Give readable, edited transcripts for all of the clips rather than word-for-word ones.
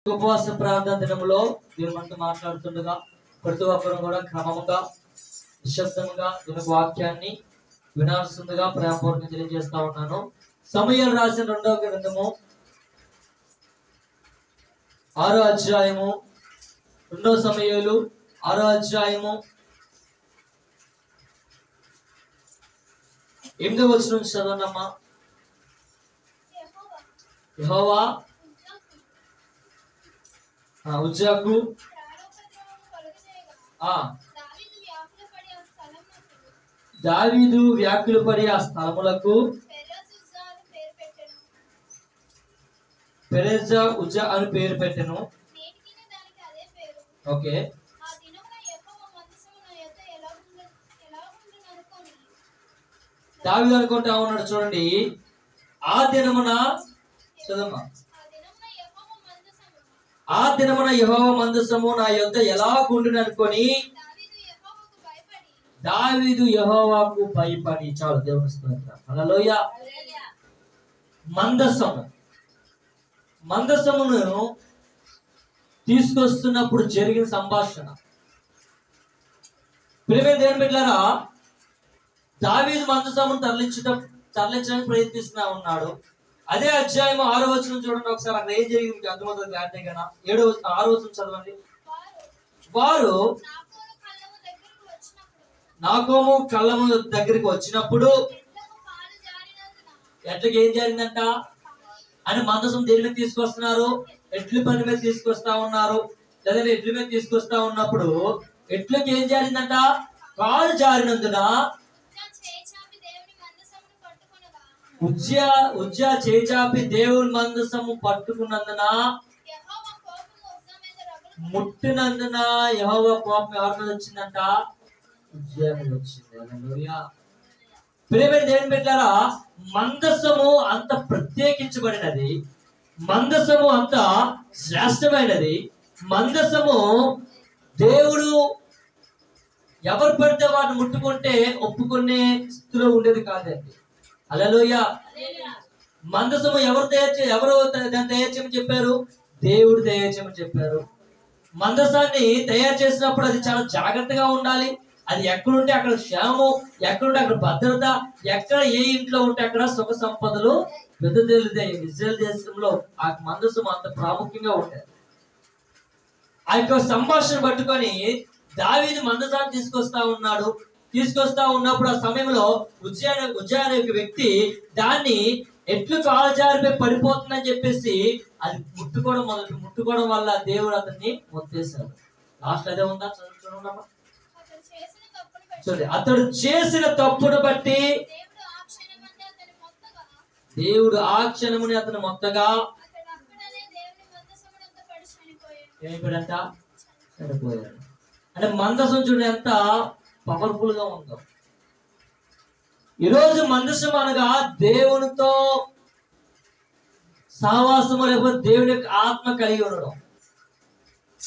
ఉపవాస ప్రార్థన దినములో దేవుడు మనతో మాట్లాడుతుండగా ప్రతి ఒక్కరు కూడా క్రమముగా నిశ్శబ్దంగా దేవుని వాక్యాన్ని వినాల్సిందిగా ప్రేమపూర్వకంగా తెలియజేస్తా ఉన్నాను. సమూయేలు రాసిన 2వ గ్రంథము 6వ అధ్యాయము 2వ సమూయేలు 6వ అధ్యాయము 8వ వచనం చదవనమ్మా. యెహోవా ఉజ్జాకు దావీదు వ్యాకులు పడి ఆ స్థలములకు పెరెజా ఉజ్జా అని పేరు పెట్టెను. ఓకే, దావీదు అనుకుంటా ఉన్నాడు. చూడండి, ఆ దినమున చదమ్మా, ఆ దినమున యెహోవా మందసము నా యొద్ద ఎలాగుండును అనుకొని దావీదు యెహోవాకు భయపడి. చాలు, దేవుని స్తోత్రం. హల్లెలూయా. మందసమును తీసుకొస్తున్నప్పుడు జరిగిన సంభాషణ. ప్రియమైన దేవుని బిడ్డలారా, దావీదు మందసమును తరలించడానికి ప్రయత్నిస్తున్నా ఉన్నాడు. అదే అధ్యాయం 6వ వచనం చూడండి ఒకసారి. అక్కడ ఏం జరిగింది అర్థమవుతుంది. అంటే కదా 6వ వచనం చదవండి. వారు నాకోము కళ్ళము దగ్గరికి వచ్చినప్పుడు ఎట్లకి ఏం జరిగిందంట అని మందసం దేని మీద తీసుకొస్తున్నారు? ఎడ్ల పని మీద తీసుకొస్తా ఉన్నారు. లేదా ఎడ్ల మీద తీసుకొస్తా ఉన్నప్పుడు ఎట్లకి ఏం జరిగిందంట? కాలు జారినందున ఉజ్జా చేచాపి దేవుని మందసము పట్టుకున్నందున ముట్టినందున యెహోవా కోపం ఎవరి మీద వచ్చిందంట? ఉజ్జా మీద వచ్చింది. హల్లెలూయా. ప్రియమైన దేవుని బిడ్డలారా, మందసము అంత ప్రత్యేకించబడినది, మందసము అంత శ్రేష్టమైనది. మందసము దేవుడు ఎవరు పడితే వాటిని ముట్టుకుంటే ఒప్పుకునే స్థితిలో ఉండేది కాదండి. హల్లెలూయా. మందసము ఎవరు దాన్ని తయారు చేయమని చెప్పారు? దేవుడు తయారు చేయమని చెప్పారు. మందసాన్ని తయారు చేసినప్పుడు అది చాలా జాగ్రత్తగా ఉండాలి. అది ఎక్కడుంటే అక్కడ క్షేమము, ఎక్కడుంటే అక్కడ భద్రత, ఎక్కడ ఏ ఇంట్లో ఉంటే అక్కడ సుఖ సంపదలు వెదజల్లుతాయి. ఇశ్రాయేలు దేశంలో ఆ మందసం అంత ప్రాముఖ్యంగా ఉంటాయి. ఆ యొక్క సంభాషణ పట్టుకొని దావీదు మందసాన్ని తీసుకొస్తా ఉన్నప్పుడు ఆ సమయంలో ఉజ్జా అనే ఒక వ్యక్తి దాన్ని ఎట్లు కాలజారిపై పడిపోతుందని చెప్పేసి అది ముట్టుకోవడం వల్ల దేవుడు అతన్ని మొత్తేశాడు. లాస్ట్ అదే ఉందా? చూడండి, అతడు చేసిన తప్పును బట్టి దేవుడు ఆ క్షణముని అతను మొత్తగా ఏమైపోయాడంట? చనిపోయాడు. అంటే మందసం చూడండి ఎంత పవర్ఫుల్ గా ఉందో. ఈరోజు మందసం అనగా దేవునితో సహవాసము, లేకపోతే దేవుని యొక్క ఆత్మ కలిగి ఉండడం.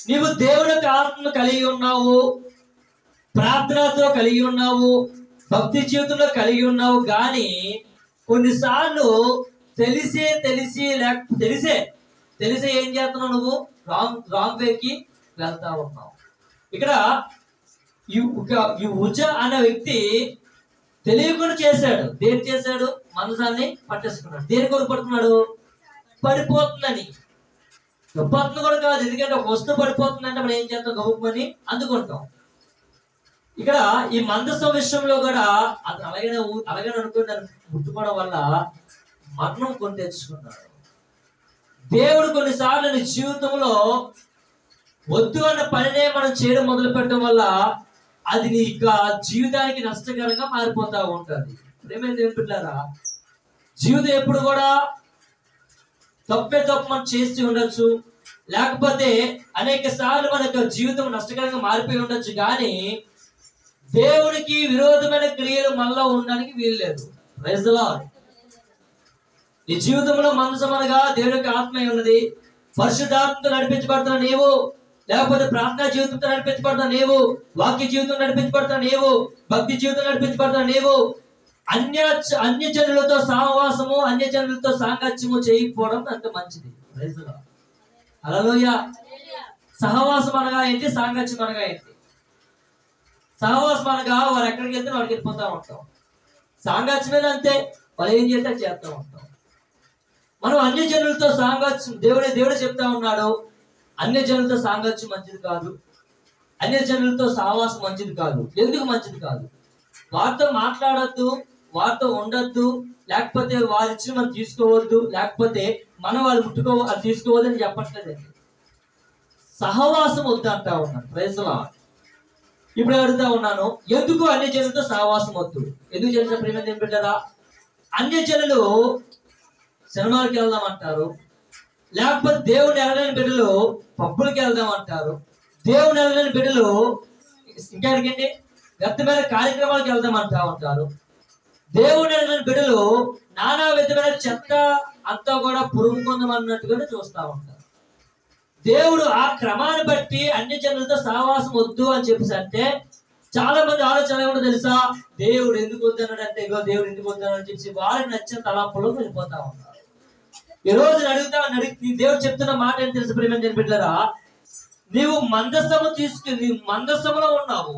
నీవు దేవుని యొక్క ఆత్మ కలిగి ఉన్నావు, ప్రార్థనతో కలిగి ఉన్నావు, భక్తి జీవితంలో కలిగి ఉన్నావు. కానీ కొన్నిసార్లు తెలిసే ఏం చేస్తున్నావు? నువ్వు రాంగ్ వేకి వెళ్తా ఉన్నావు. ఇక్కడ ఈ ఉజ్జా అనే వ్యక్తి తెలియకుండా చేశాడు. దేని చేశాడు? మనసాన్ని పట్టేసుకున్నాడు. దేని కొరకు పడుతున్నాడు? పడిపోతుందని. గొప్పత్వం కూడా కాదు, ఎందుకంటే ఒక వస్తువు పడిపోతుందంటే మనం ఏం చేస్తాం? గొప్పని అందుకుంటాం. ఇక్కడ ఈ మందసం విషయంలో కూడా అతను అలాగే అనుకుని దాన్ని ముట్టుకోవడం వల్ల మరణం కొని తెచ్చుకున్నాడు. దేవుడు కొన్నిసార్లు నీ జీవితంలో వద్దు అన్న పనినే మనం చేయడం మొదలు పెట్టడం వల్ల అది నీ జీవితానికి నష్టకరంగా మారిపోతా ఉంటుంది. ఏమైంది ఏమిటారా? జీవితం ఎప్పుడు కూడా తప్పు మనం చేస్తూ ఉండొచ్చు, లేకపోతే అనేక సార్లు మన జీవితం నష్టకరంగా మారిపోయి ఉండొచ్చు. కానీ దేవునికి విరోధమైన క్రియలు మనలో ఉండడానికి వీల్లేదు. Praise the lord. ఈ జీవితంలో మనసు అనగా దేవుని యొక్క ఆత్మ ఉన్నది. పరిశుద్ధాత్మతో నడిపించబడుతున్న నీవు, లేకపోతే ప్రార్థనా జీవితంతో నడిపించబడుతున్న నీవు, వాక్య జీవితం నడిపించబడుతున్న నీవు, భక్తి జీవితం నడిపించబడుతున్న నీవు అన్య జనులతో సహవాసము, అన్య జనులతో సాంగత్యము చేయకపోవడం అంత మంచిది. హల్లెలూయా. సహవాసం అనగా ఏంటి? సాంగత్యం అనగా ఏంటి? సహవాసం అనగా వారు ఎక్కడికి వెళ్తే వాడికి వెళ్ళిపోతా ఉంటాం. సాంగత్యమైన అంతే, వాళ్ళు ఏం చేస్తే చేస్తూ ఉంటాం. మనం అన్య జనులతో సాంగత్యం, దేవుడే చెప్తా ఉన్నాడు, అన్య జనులతో సాంగత్యం మంచిది కాదు, అన్య జనులతో సహవాసం మంచిది కాదు. ఎందుకు మంచిది కాదు? వారితో మాట్లాడొద్దు, వారితో ఉండొద్దు, లేకపోతే వారి ఇచ్చిన మనం తీసుకోవద్దు, లేకపోతే మనం వాళ్ళు తీసుకోవద్దు అని చెప్పట్లేదండి. సహవాసం వద్దు అంటా ఉన్నాను. Praise the lord. ఇప్పుడు అడుగుతా ఉన్నాను, ఎందుకు అన్య జనులతో సహవాసం వద్దు? ఎందుకు చేసిన ప్రేమ ఏం పెట్టారా? అన్య జనులు సినిమాలకు వెళ్దాం అంటారు, లేకపోతే దేవుని ఎరగని బిడ్డలు పబ్బులకి వెళ్దాం అంటారు, దేవుని ఎరగని బిడ్డలు ఇంకా అడిగండి వ్యక్తమైన కార్యక్రమాలకు వెళ్దాం అంటా ఉంటారు. దేవుని ఎరగని బిడ్డలు నానా విధమైన చెత్త అంతా కూడా పురుగు పొందమన్నట్టుగానే చూస్తూ ఉంటారు. దేవుడు ఆ క్రమాన్ని బట్టి అన్య జనులతో సహవాసం వద్దు అని చెప్పేసి అంటే చాలా మంది ఆలోచన కూడా తెలుసా, దేవుడు ఎందుకు వద్దన్నాడు అంటే ఇగో దేవుడు ఎందుకు వద్దన్నాడు చెప్పి వారికి నచ్చిన తలంపులో వెళ్ళిపోతా ఉంటారు. ఈ రోజు దేవుడు చెప్తున్న మాట ఏం తెలుసు ప్రేమ బిడ్డలారా, నీవు మందస్సములో ఉన్నావు,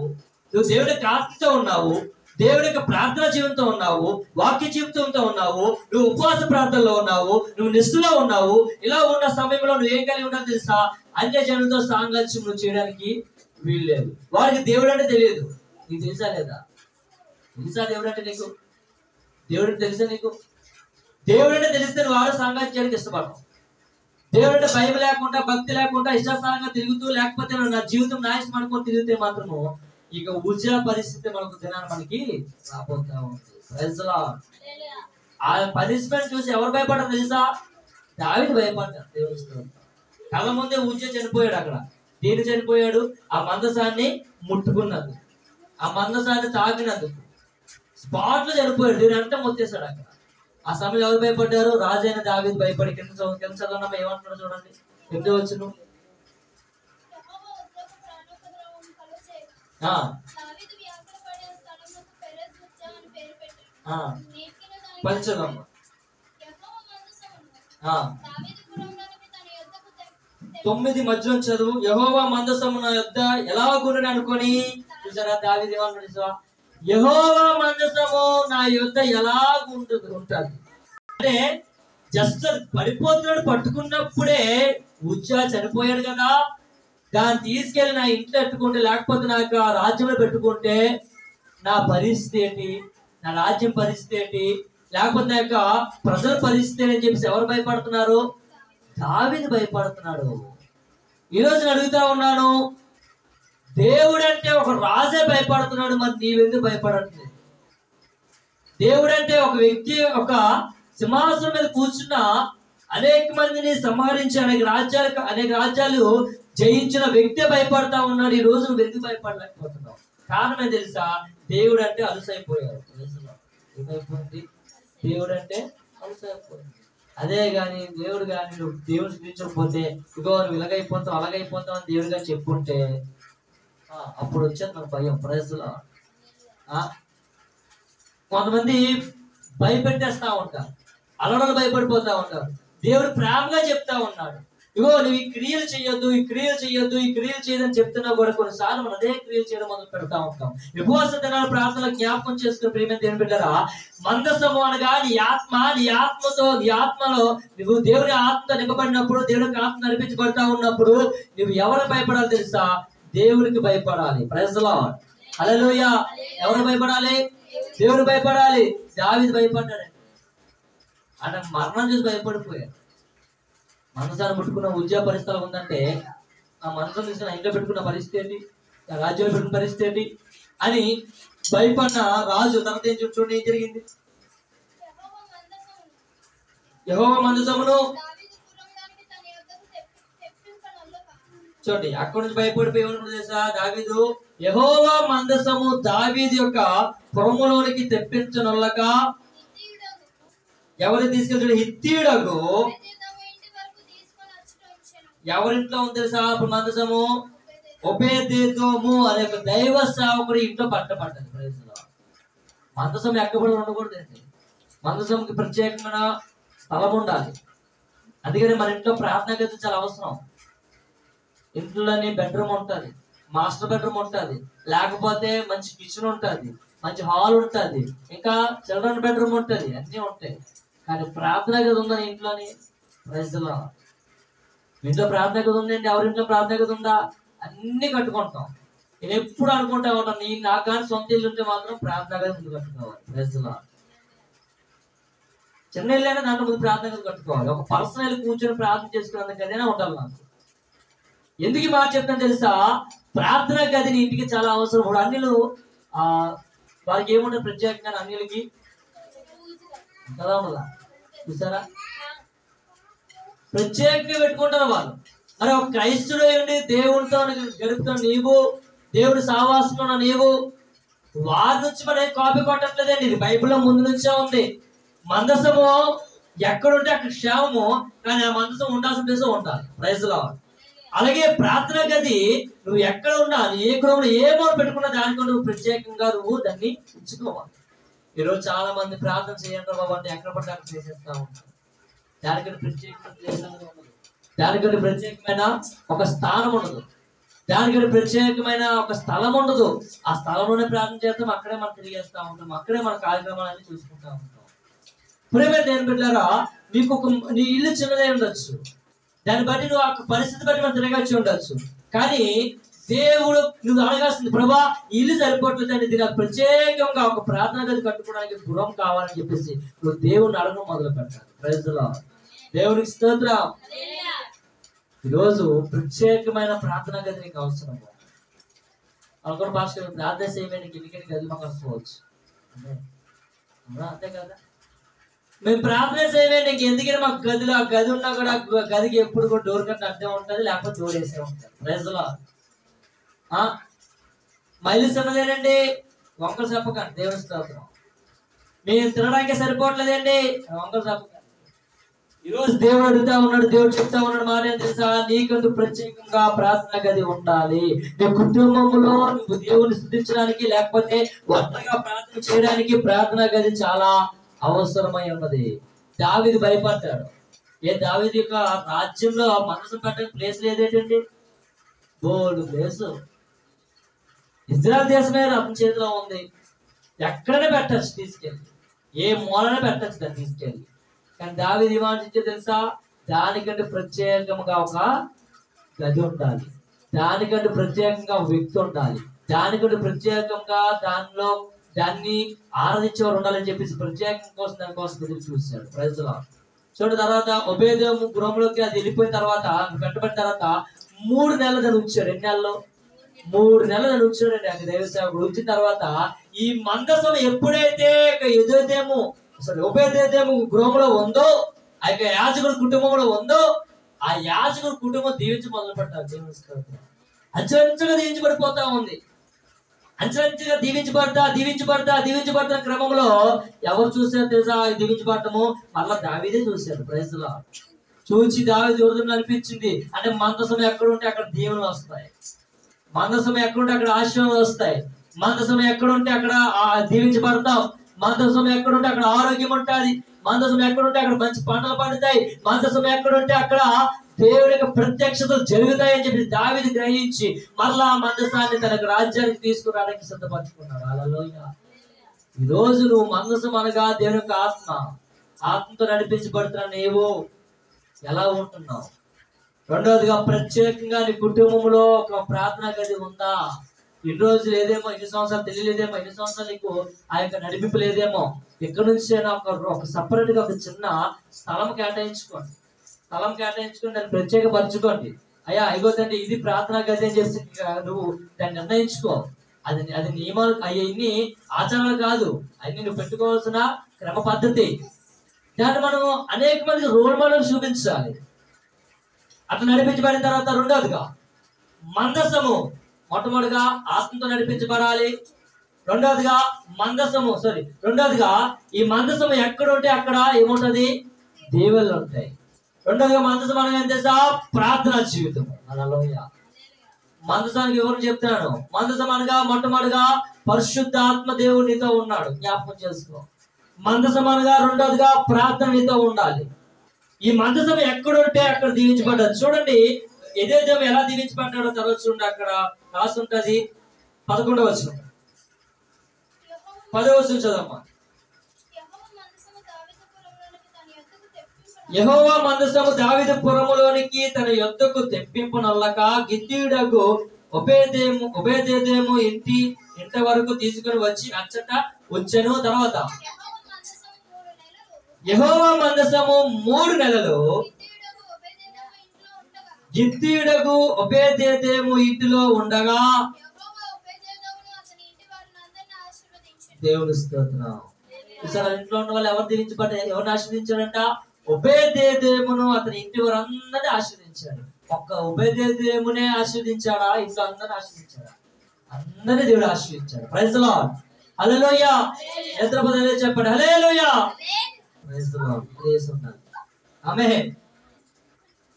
నువ్వు దేవుడి యొక్క ఆత్మతో ఉన్నావు, దేవుడి యొక్క ప్రార్థన జీవితంతో ఉన్నావు, వాక్య జీవితంతో ఉన్నావు, నువ్వు ఉపవాస ప్రార్థనలో ఉన్నావు, నువ్వు నిష్ఠలో ఉన్నావు. ఇలా ఉన్న సమయంలో నువ్వు ఏం కలిగి ఉన్నావు తెలుసా? అన్య జనులతో సాంగత్యం నువ్వు చేయడానికి వీల్లేదు. వారికి దేవుడు అంటే తెలియదు. నీకు తెలుసా లేదా? తెలుసా దేవుడు అంటే నీకు? దేవుడు తెలుసా నీకు? దేవుడు అంటే తెలిస్తే నువ్వు ఆరో సాంగత్యం చేయడానికి ఇష్టపడతావు. దేవుడు అంటే భయం లేకుండా, భక్తి లేకుండా, ఇష్టాసారంగా తిరుగుతూ, లేకపోతే నా జీవితం నా ఇష్టం అనుకుని తిరిగితే మాత్రము ఇక ఉజ్జా పరిస్థితి మనకి రాబోతా ఉంది. ఆ పనిష్మెంట్ చూసి ఎవరు భయపడ్డారు తెలుసా? దావీదు భయపడ్డాడు. దేవుడు కళ్ళ ముందే ఉజ్జా చనిపోయాడు. అక్కడ దేని చనిపోయాడు? ఆ మందసాన్ని ముట్టుకున్నది, ఆ మందసాన్ని తాకినందుకు స్పాట్ లో చనిపోయాడు. దీని అంటే మొత్తేశాడు అక్కడ. ఆ సమయంలో ఎవరు భయపడ్డారు? రాజైన దావీదు భయపడి కింద చదవడం ఏమంటున్నాడు చూడండి. ఎందుకు వచ్చును పంచదమ్మ 9 మధ్యలో చదువు. యెహోవా మందసము నా యొద్ద ఎలాగుండును అనుకొని చూసారా దావీదు ఏమన్నాడు? యెహోవా మందసము నా యొద్ద ఎలాగుంటుంది అంటే జస్ట్ పడిపోతున్నాడు, పట్టుకున్నప్పుడే ఉజ్జా చనిపోయాడు కదా, దాన్ని తీసుకెళ్లి నా ఇంట్లో పెట్టుకుంటే, లేకపోతే నాకు ఆ రాజ్యంలో పెట్టుకుంటే నా పరిస్థితి ఏంటి, నా రాజ్యం పరిస్థితి ఏంటి, లేకపోతే నా యొక్క ప్రజల పరిస్థితి అని చెప్పేసి ఎవరు భయపడుతున్నారు? దావీదు భయపడుతున్నాడు. ఈరోజు నేను అడుగుతా ఉన్నాను, దేవుడు అంటే ఒక రాజే భయపడుతున్నాడు, మరి నీవెందుకు భయపడట్లేదు? దేవుడు అంటే ఒక వ్యక్తి ఒక సింహాసనం మీద కూర్చున్న అనేక మందిని సంహరించి అనేక రాజ్యాలు జయించిన వ్యక్తి భయపడతా ఉన్నాడు. ఈ రోజు నువ్వు ఎందుకు భయపడలేకపోతున్నావు? కారణం తెలుసా? దేవుడు అంటే అలసైపోయాడు. ఏమైపోయింది? దేవుడు అంటే అలసైపోయింది. అదే గాని దేవుడు గాని నువ్వు దేవుడు చూపించకపోతే ఇగో నువ్వు ఇలాగైపోతావు అలాగైపోతావు అని దేవుడు గారు చెప్పుకుంటే అప్పుడు వచ్చేది నాకు భయం. ప్రజలు కొంతమంది భయపెట్టేస్తా ఉంటారు, అలడలు భయపడిపోతా ఉంటారు. దేవుడు ప్రేమగా చెప్తా ఉన్నాడు, ఇగో నువ్వు ఈ క్రియలు చేయొద్దు, ఈ క్రియలు చేయొద్దు, ఈ క్రియలు చేయదని చెప్తున్నా కూడా కొన్నిసార్లు మనం అదే క్రియలు చేయడం మొదలు పెడతా ఉంటాం. ఉపవాస దినాల ప్రార్థనలు జ్ఞాపకం చేసుకుని ప్రేమ దేవుని బిడ్డరా, మందసము అనగా నీ ఆత్మలో నువ్వు దేవుని ఆత్మతో నింపబడినప్పుడు, దేవుడికి ఆత్మ నడిపించబడతా ఉన్నప్పుడు నువ్వు ఎవరికి భయపడాలి తెలుసా? దేవునికి భయపడాలి. Praise the lord. హల్లెలూయా. ఎవరు భయపడాలి? దేవుడు భయపడాలి. దావీదు భయపడ్డాడు. ఆయన మరణం చూసి భయపడిపోయాడు. మనసాన్ని ముట్టుకున్న ఉద్యోగ పరిస్థితులు ఉందంటే ఆ మనసును తీసుకున్న ఇంట్లో పెట్టుకున్న పరిస్థితి ఏంటి, రాజ్యంలో పెట్టుకున్న పరిస్థితి ఏంటి అని భయపడిన రాజు తర్వాత ఏం చూడండి ఏం జరిగింది? యెహోవా మందసమును చూడండి అక్కడి నుంచి భయపడిపోయి తెలుసా దావీదు, యెహోవా మందసము దావీదు యొక్క పురములోనికి తెప్పించనొల్లక ఎవరు తీసుకెళ్తాడు? హిత్తీయుడగు. ఎవరింట్లో ఉంది తెలుసా అప్పుడు మందసము? ఒబేదెదోము అనే ఒక దైవ సేవకుడి ఇంట్లో పట్టబడ్డది. మందసం ఎక్కబడి ఉండకూడదండి. మందసంకి ప్రత్యేకమైన స్థలం ఉండాలి. అందుకని మన ఇంట్లో ప్రార్థన గది చాలా అవసరం. ఇంట్లోని బెడ్రూమ్ ఉంటుంది, మాస్టర్ బెడ్రూమ్ ఉంటుంది, లేకపోతే మంచి కిచెన్ ఉంటుంది, మంచి హాల్ ఉంటుంది, ఇంకా చిల్డ్రన్ బెడ్రూమ్ ఉంటుంది, అన్నీ ఉంటాయి. కానీ ప్రార్థన గది ఉందని ఇంట్లోని ప్రజలు ఇంట్లో ప్రార్థన గది ఉందండి, ఎవరింట్లో ప్రార్థన గది ఉందా? అన్ని కట్టుకుంటాం. నేను ఎప్పుడు అనుకుంటా ఉంటాను, నాకు కానీ సొంత ఇల్లు ఉంటే మాత్రం ప్రార్థన గది ముందు కట్టుకోవాలి. ప్రజలు చిన్న ఇల్లు అయినా దాంట్లో ముందు ప్రార్థన గది కట్టుకోవాలి. ఒక పర్సనల్ కూర్చొని ప్రార్థన చేసుకున్నందుకు గదైనా ఉండాలి నాకు. ఎందుకు ఈ మాట చెప్తాను తెలుసా? ప్రార్థన గదిని ఇంటికి చాలా అవసరం. ఇప్పుడు అన్నిలు వారికి ఏముంటుంది ప్రత్యేకంగా? అన్నిలకి కదా ఉండదా? చూసారా, ప్రత్యేకంగా పెట్టుకుంటారు వాళ్ళు. మరి ఒక క్రైస్తుడు ఏంటి, దేవుడితో గడుపుతున్న నీవు, దేవుడి సావాసంలో నీవు, వారి నుంచి మనం కాపీ కొట్టట్లేదండి. ఇది బైబిల్లో ముందు నుంచే ఉంది. మందసము ఎక్కడుంటే అక్కడ క్షేమము, కానీ ఆ మందసం ఉండాల్సిన ప్లేస్ ఉండాలి. ప్రైజ్లో. అలాగే ప్రార్థన గది నువ్వు ఎక్కడ ఉండాలి, ఏ గృహంలో ఏ మూల పెట్టుకున్నా దానికో నువ్వు ప్రత్యేకంగా నువ్వు దాన్ని ఉంచుకోవాలి. ఈరోజు చాలా మంది ప్రార్థన చేయండి బాబు అంటే ఎక్కడ పడితే అక్కడ చేసేస్తా ఉంటారు. దానికంటే ప్రత్యేకమైన ప్లేస్ ఉండదు, దానికంటే ప్రత్యేకమైన ఒక స్థానం ఉండదు, దానికంటే ప్రత్యేకమైన ఒక స్థలం ఉండదు. ఆ స్థలంలోనే ప్రార్థన చేస్తాం, అక్కడే మనం తిరిగేస్తా ఉంటాం, అక్కడే మన కార్యక్రమాలన్నీ చూసుకుంటా ఉంటాం. ప్రేమ దేని బిడ్డలారా, నీకు నీ ఇల్లు చిన్నదే ఉండొచ్చు, దాన్ని బట్టి నువ్వు ఆ పరిస్థితి బట్టి మనం తిరగచ్చి ఉండొచ్చు. కానీ దేవుడు నువ్వు అడగాల్సింది, ప్రభా ఇల్లు సరిపోవట్లేదండి, దీనికి ప్రత్యేకంగా ఒక ప్రార్థన గది కట్టుకోవడానికి గృహం కావాలని చెప్పేసి నువ్వు దేవుడిని అడగడం మొదలు పెట్టాలి. Praise the lord. దేవునికి స్తోత్రం. ఈరోజు ప్రత్యేకమైన ప్రార్థన గది నీకు అవసరం. అనుకున్న భాష ప్రార్థన చేయడానికి ఎన్నికని గది మాకు వస్తుంది, అంతే కదా? మేము ప్రార్థన చేయమే నీకు ఎందుకని మాకు గదిలో ఆ గది ఉన్నా కూడా గదికి ఎప్పుడు కూడా డోర్ కట్ట అడ్డే ఉంటుంది, లేకపోతే డోర్ వేసే ఉంటుంది. ప్రైజ్లో మైల్స్ అన్నదేనండి, వంకలు చెప్పకండి. దేవుని స్తోత్రం. మేము తినడానికి సరిపోవట్లేదండి, వంకలు చెప్పకండి. ఈరోజు దేవుడు అడుగుతా ఉన్నాడు, దేవుడు చెప్తా ఉన్నాడు, మారేం తెలుసా? నీకంటూ ప్రత్యేకంగా ప్రార్థన గది ఉండాలి. నీ కుటుంబంలో నువ్వు దేవుని స్తుతించడానికి, లేకపోతే ఒంటరిగా ప్రార్థన చేయడానికి ప్రార్థన గది చాలా అవసరమై ఉన్నది. దావీదు భయపడ్డాడు. దావీదు యొక్క రాజ్యంలో మనసు పెట్టడానికి ప్లేస్ లేదేటండి, బోల్డ్ ప్లేసు. ఇజ్రాయెల్ దేశమే అతని చేతిలో ఉంది, ఎక్కడనే పెట్టచ్చు తీసుకెళ్ళి, ఏ మూలనే పెట్టచ్చు దాన్ని తీసుకెళ్ళి. కానీ దావీదు ఏమార్చించే తెలుసా? దానికంటే ప్రత్యేకంగా ఒక గది ఉండాలి, దానికంటే ప్రత్యేకంగా ఒక వ్యక్తి ఉండాలి, దానికంటే ప్రత్యేకంగా దాన్ని ఆరాధించేవారు ఉండాలని చెప్పేసి ప్రత్యేకం కోసం దానికోసం ఎదురు చూశాడు. ప్రజలు చూడండి. తర్వాత ఒబేదేము గృహంలోకి అది వెళ్ళిపోయిన తర్వాత, పెట్టబడిన తర్వాత 3 నెలలు దాన్ని ఉంచాడు. ఎన్ని నెలలు? 3 నెలలు దాన్ని ఉంచాడండి. అక్కడ దైవ సేవకుడు ఉంచిన తర్వాత ఈ మందసం ఎప్పుడైతే ఒబేదేము గృహంలో ఉందో, ఆ యొక్క యాజకుడి కుటుంబంలో ఉందో, ఆ యాజకుడి కుటుంబం దీవించి మొదలు పెట్టారు. దేవుని అంచెంచెగా దీవించబడిపోతా ఉంది. అంచెంచెగా దీవించబడతా క్రమంలో ఎవరు చూసారు తెలుసా? దీవించబడటము మళ్ళా దావీదే చూశారు. ప్రైజ్లో చూచి దావీదు హృదయం అనిపించింది. అంటే మందసం ఎక్కడుంటే అక్కడ దీవెనలు వస్తాయి, మందసం ఎక్కడుంటే అక్కడ ఆశీర్వాదాలు వస్తాయి, మందసం ఎక్కడుంటే అక్కడ దీవించబడతాం, మందసం ఎక్కడుంటే అక్కడ ఆరోగ్యం ఉంటుంది, మందసం ఎక్కడుంటే అక్కడ మంచి పంటలు పండుతాయి, మందసం ఎక్కడుంటే అక్కడ దేవుని యొక్క ప్రత్యక్షతలు జరుగుతాయని చెప్పి దావీదు గ్రహించి మరలా మందసాన్ని తన రాజ్యానికి తీసుకురావడానికి సిద్ధపరచుకున్నాడు. హల్లెలూయా. ఈ రోజు నువ్వు మందసం అనగా దేవుని యొక్క ఆత్మతో నడిపించబడుతున్నా నీవు ఎలా ఉంటున్నావు? రెండవదిగా ప్రత్యేకంగా నీ కుటుంబంలో ఒక ప్రార్థనా గది ఉందా? ఇన్ని రోజులు లేదేమో, ఇన్ని సంవత్సరాలు తెలియలేదేమో, ఇన్ని సంవత్సరాలు నీకు ఆ యొక్క నడిపింపు లేదేమో. ఇక్కడ నుంచి ఒక సపరేట్ గా ఒక చిన్న స్థలం కేటాయించుకోండి, దాన్ని ప్రత్యేకపరచుకోండి. అయ్యా ఇగోదండి ఇది ప్రార్థనా గది అని చెప్పి నువ్వు దాన్ని నిర్ణయించుకో. అది నియమాలు, అవన్నీ ఆచారాలు కాదు, అన్ని నువ్వు పెట్టుకోవాల్సిన క్రమ పద్ధతి. దాన్ని మనం అనేక మందికి రోల్ మోడల్ చూపించాలి. అట్లా నడిపించబడిన తర్వాత రెండవదిగా మందసము మొట్టమొదటిగా ఆత్మతో నడిపించబడాలి. రెండవదిగా ఈ మందసము ఎక్కడ ఉంటే అక్కడ ఏముంటది? దేవుళ్ళు ఉంటాయి. రెండవదిగా మందసం అనగా ఏం తెలుసా? ప్రార్థనా జీవితం. హల్లెలూయా. మందసానికి ఎవరు చెప్తున్నాను? మందసం అనగా మొట్టమొదటిగా పరిశుద్ధాత్మ దేవుడు నీతో ఉన్నాడు, జ్ఞాపకం చేసుకో. మందసం అనగా రెండవదిగా ప్రార్థన నీతో ఉండాలి. ఈ మందసం ఎక్కడుంటే అక్కడ దీవించబడ్డది. చూడండి, ఎదేదేమో ఎలా దీవించబడ్డాడో తర్వాత చూడండి, అక్కడ రాసి ఉంటది 11వ వచనం. 10వ వచనం చదవమ్మా. యెహోవా మందసము దావీదు పురములోనికి తన యొద్దకు తెప్పింపునల్లక గిత్తీయుడగు ఒబేదెదోము ఇంటి వరకు తీసుకుని వచ్చి అచ్చట ఉంచెను. తర్వాత యెహోవా మందసము 3 నెలలు గిత్తీయుడగు ఒబేదెదోము ఇంటిలో ఉండగా దేవుని స్తోత్రం. ఇంట్లో ఉన్న వాళ్ళు ఎవరు దీవించబడ్డారు? ఎవరిని ఆశీర్వదించాడంట? ఒబేదెదోమును అతని ఇంటి వారందరినీ ఆశీర్వదించాడు. ఒక్క ఒబేదెదోమునే ఆశీర్వదించాడా? ఇంట్లో అందరిని ఆశీర్వదించాడా? అందరినీ దేవుడు ఆశీర్వదించాడు. Praise the lord. హల్లెలూయా. నేత్రపదలే చెప్పండి hallelujah. Praise the lord. Praise ఉన్నాడు. ఆమేన్.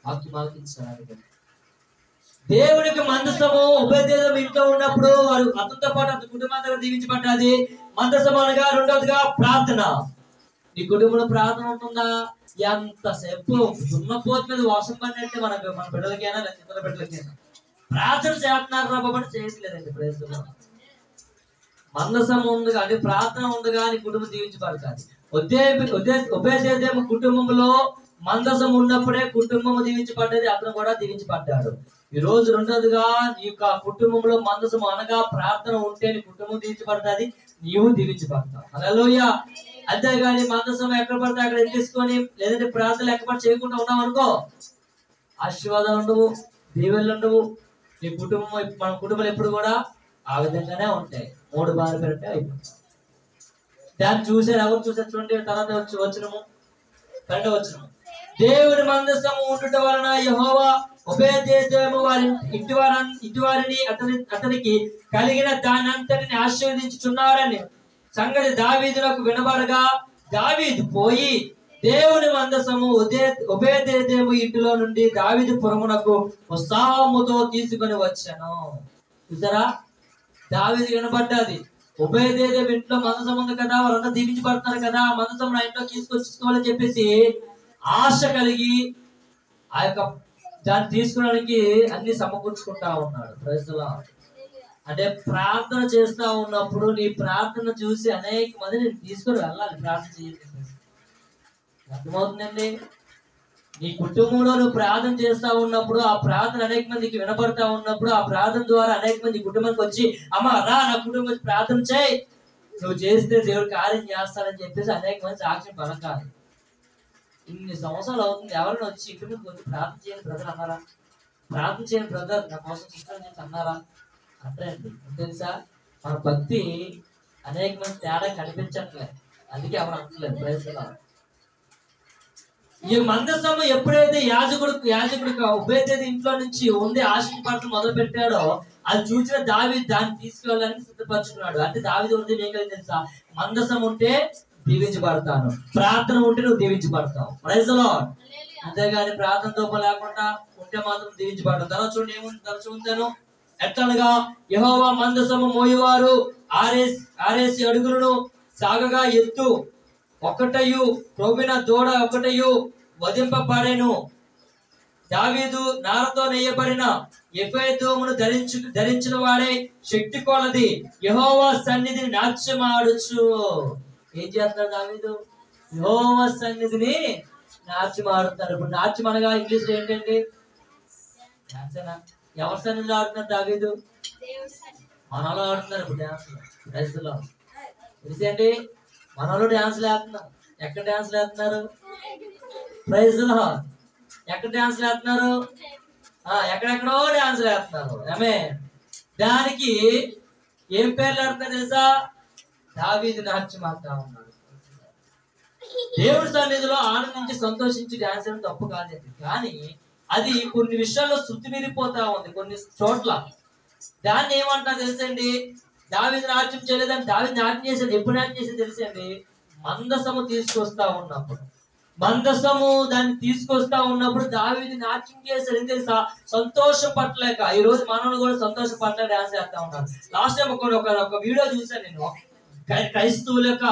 వాక్యం దేవునికి మందసము ఒబేదెదోము ఇంట్లో ఉన్నప్పుడు వారు అతనితో పాటు అతని కుటుంబం దగ్గర దీవించబడ్డది. మందసము అనగా రెండవదిగా ప్రార్థన. నీ కుటుంబంలో ప్రార్థన ఉంటుందా? ఎంతసేపు దున్నపోతు మీద వర్షం పడినట్టే మన బిడ్డలకైనా లేదా ఇతర బిడ్డలకైనా ప్రార్థన చేస్తున్నారు కాబట్టి చేయట్లేదండి. Praise the lord. మందసం ఉంది అంటే ప్రార్థన ఉండగా నీ కుటుంబం దీవించబడతాది. ఒబేదెదోము కుటుంబంలో మందసం ఉన్నప్పుడే కుటుంబం దీవించబడ్డది, అతను కూడా దీవించబడ్డాడు. ఈ రోజు రెండోదిగా నీ యొక్క కుటుంబంలో మందసం అనగా ప్రార్థన ఉంటే నీ కుటుంబం దీవించబడుతుంది, నీవు దీవించబడతావు. హల్లెలూయా. అంతేగాని మందసం ఎక్కడ పడితే అక్కడ ఎక్కించుకొని లేదంటే ప్రార్థనలు ఎక్కడ చేయకుండా ఉన్నావు అనుకో, ఆశీర్వాదాలు ఉండవు, దీవెనలు ఉండవు. నీ కుటుంబం మన కుటుంబాలు ఎప్పుడు కూడా ఆ విధంగానే ఉంటాయి. 3 బాధ పెడితే అయిపోతాయి. దాన్ని చూసారు, ఎవరు చూసారు చూడండి. తర్వాత వచ్చినము 2వ వచనం. దేవుని మందసము ఉండుట వలన యెహోవా ఒబేదెదోము వారి ఇంటి వారిని అతనికి కలిగిన దానంతటిని ఆశీర్వదించుచున్నారని సంగతి దావీదునకు వినబడగా దావీదు పోయి దేవుని మందసము ఒబేదెదోము ఇంటిలో నుండి దావీదు పురమునకు ఉత్సాహముతో తీసుకొని వచ్చాను. చూసారా, దావీదు వినబడ్డది. ఒబేదెదోము ఇంట్లో మందసం ఉంది కదా, వాళ్ళంతా దీవించబడుతున్నారు కదా, మందసం నా ఇంట్లో తీసుకొచ్చుకోవాలని చెప్పేసి ఆశ కలిగి ఆ యొక్క దాన్ని తీసుకోవడానికి అన్ని సమకూర్చుకుంటా ఉన్నాడు. Praise the lord. అంటే ప్రార్థన చేస్తా ఉన్నప్పుడు నీ ప్రార్థన చూసి అనేక మంది నేను తీసుకొని వెళ్ళాలి ప్రార్థన చేయాలి. అర్థమవుతుందండి? నీ కుటుంబంలో నువ్వు ప్రార్థన చేస్తా ఉన్నప్పుడు ఆ ప్రార్థన అనేక మందికి వినపడతా ఉన్నప్పుడు ఆ ప్రార్థన ద్వారా అనేక మంది కుటుంబానికి వచ్చి అమ్మ రా నా కుటుంబం ప్రార్థన చేయి, నువ్వు చేస్తే దేవుడు కార్యం చేస్తాడని చెప్పేసి అనేక మంది సాక్ష్యం పలకాలి. ఇన్ని సంవత్సరాలు అవుతుంది, ఎవరైనా వచ్చి ఇంటి మీద వచ్చి ప్రార్థన చేయని బ్రదర్ అన్నారా? ప్రార్థన చేయని బ్రదర్ నా కోసం సిస్టర్ చేసి అన్నారా? అంటే తెలుసా, మన భక్తి అనేక మంది తేడా కనిపించట్లేదు, అందుకే ఎవరు అంటలేదు. Praise the lord. ఈ మందసము ఎప్పుడైతే యాజకుడు ఒబేదెదోము ఇంట్లో నుంచి ఉంది ఆశీర్వాదం మొదలు పెట్టాడో అది చూసిన దావీదు దాన్ని తీసుకెళ్ళడానికి సిద్ధపరచుకున్నాడు. అంటే దావీదు హృదయం ఏం కలిగింది తెలుసా? మందసం ఉంటే దీవించబడతాను, ప్రార్థన ఉంటే నువ్వు దీవించబడతావు. Praise the lord. అంతేగాని ప్రార్థన తోప లేకుండా ఉంటే మాత్రం దీవించబడతావు. తర్వాత చూడండి ఏముంది, చూస్తాను. ఎట్లనగా యెహోవా మందసము మోయువారు 6 అడుగులను సాగగా ఎత్తు ఒకటయు క్రొవ్విన దూడ ఒకటయు వధింపబడెను. దావీదు నారతో నెయ్యబడిన ఎఫెదోమును ధరించిన వాడే శక్తి కొలది యెహోవా సన్నిధిని నాట్యమాడుచు. ఏం చేస్తున్నాడు దావీదు? యెహోవా సన్నిధిని నాట్యమాడుతాడు. ఇప్పుడు నాట్యం అనగా ఇంగ్లీష్ లో ఏంటండి? ఎవరి సన్నిధిలో ఆడుతున్నారు దావీదు? మనలో ఆడుతున్నారు ఇప్పుడు డ్యాన్స్లో. తెలిసండి, మనలో డ్యాన్స్లు వేస్తున్నారు. ఎక్కడ డ్యాన్స్లు వేస్తున్నారు? Praise the lord. ఎక్కడ డ్యాన్స్లు వేస్తున్నారు? ఎక్కడెక్కడో డ్యాన్స్లు వేస్తున్నారు. ఆమేన్. దానికి ఏం పేర్లు వేస్తున్నారు తెలుసా? దావీదు నాట్యం ఆడుతూ ఉన్నాడు. దేవుడి సన్నిధిలో ఆనందించి సంతోషించి డ్యాన్స్ చేయడం తప్పు కాదండి, కానీ అది కొన్ని విషయాల్లో శృతి మీరిపోతా ఉంది కొన్ని చోట్ల. దాన్ని ఏమంటారు తెలుసండి? దావీదు నాట్యం చేయలేదని దావీదు నాట్యం చేసేది ఎప్పుడు నాట్యం చేసేది తెలుసండి? మందసము తీసుకొస్తా ఉన్నప్పుడు. మందసము దాన్ని తీసుకొస్తా ఉన్నప్పుడు దావీదు నాట్యం చేశాడు. ఏం తెలుసా? సంతోషపడలేక. ఈ రోజు మనల్ని కూడా సంతోషపడలేక డాన్స్ చేస్తా ఉన్నారు. లాస్ట్ టైం ఒక వీడియో చూసాను నేను. క్రైస్తవుల యొక్క